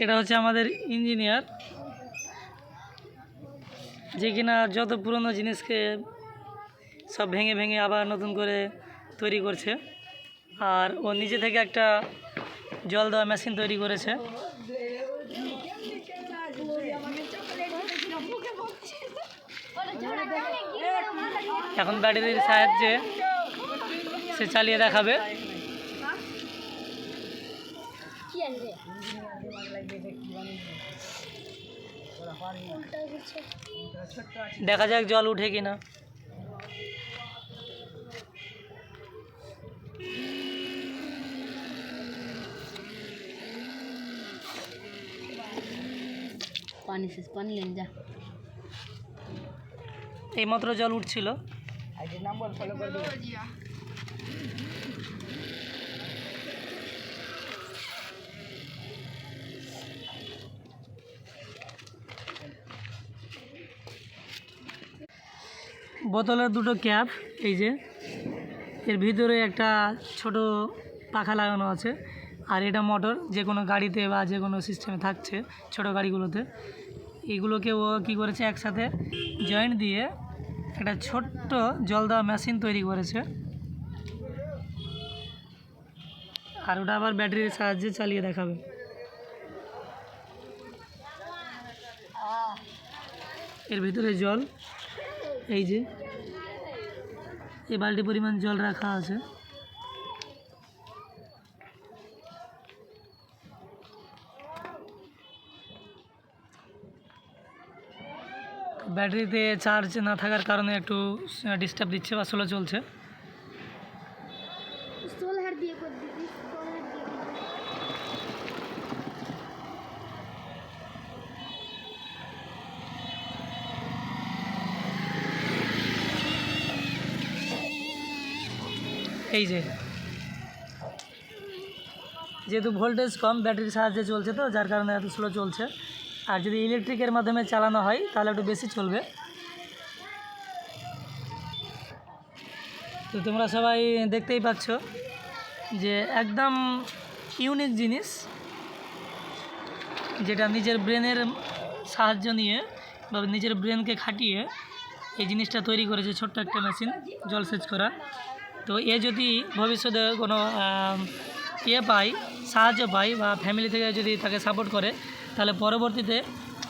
এটা হচ্ছে আমাদের ইঞ্জিনিয়ার, যে কিনা যত পুরনো জিনিসকে সব ভেঙে ভেঙে আবার নতুন করে তৈরি করছে। আর ও নিজে থেকে একটা জল দেওয়া মেশিন তৈরি করেছে। এখন ব্যাটারির সাহায্যে সে চালিয়ে দেখাবে। দেখা যাক জল উঠে কিনা। এইমাত্র জল উঠছিল। বোতলের দুটো ক্যাপ, এই যে এর ভিতরে একটা ছোট পাখা লাগানো আছে। আর এটা মোটর, যে কোনো গাড়িতে বা যে কোনো সিস্টেমে থাকছে ছোট গাড়িগুলোতে। এইগুলোকে ও কী করেছে, একসাথে জয়েন্ট দিয়ে একটা ছোট্ট জল দেওয়া মেশিন তৈরি করেছে। আর ওটা আবার ব্যাটারির সাহায্যে চালিয়ে দেখাবে। এর ভিতরে জল, এই যে এই বালতি পরিমাণ জল রাখা আছে। ব্যাটারিতে চার্জ না থাকার কারণে একটু ডিস্টার্ব দিচ্ছে বা স্লো চলছে। এই যে যেহেতু ভোল্টেজ কম, ব্যাটারির সাহায্যে চলছে, তো যার কারণে এত স্লো চলছে। আর যদি ইলেকট্রিকের মাধ্যমে চালানো হয় তাহলে একটু বেশি চলবে। তো তোমরা সবাই দেখতেই পাচ্ছ যে একদম ইউনিক জিনিস, যেটা নিজের ব্রেনের সাহায্য নিয়ে বা নিজের ব্রেনকে খাটিয়ে এই জিনিসটা তৈরি করেছে, ছোট্ট একটা মেশিন জলসেচ করা। তো এ যদি ভবিষ্যতে কোনো সাহায্য পায় বা ফ্যামিলি থেকে যদি তাকে সাপোর্ট করে, তাহলে পরবর্তীতে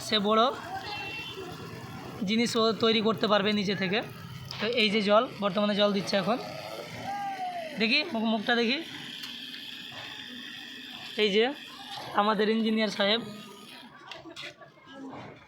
সে বড় জিনিসও তৈরি করতে পারবে নিজে থেকে। তো এই যে জল, বর্তমানে জল দিচ্ছে এখন, দেখি মুখটা দেখি। এই যে আমাদের ইঞ্জিনিয়ার সাহেব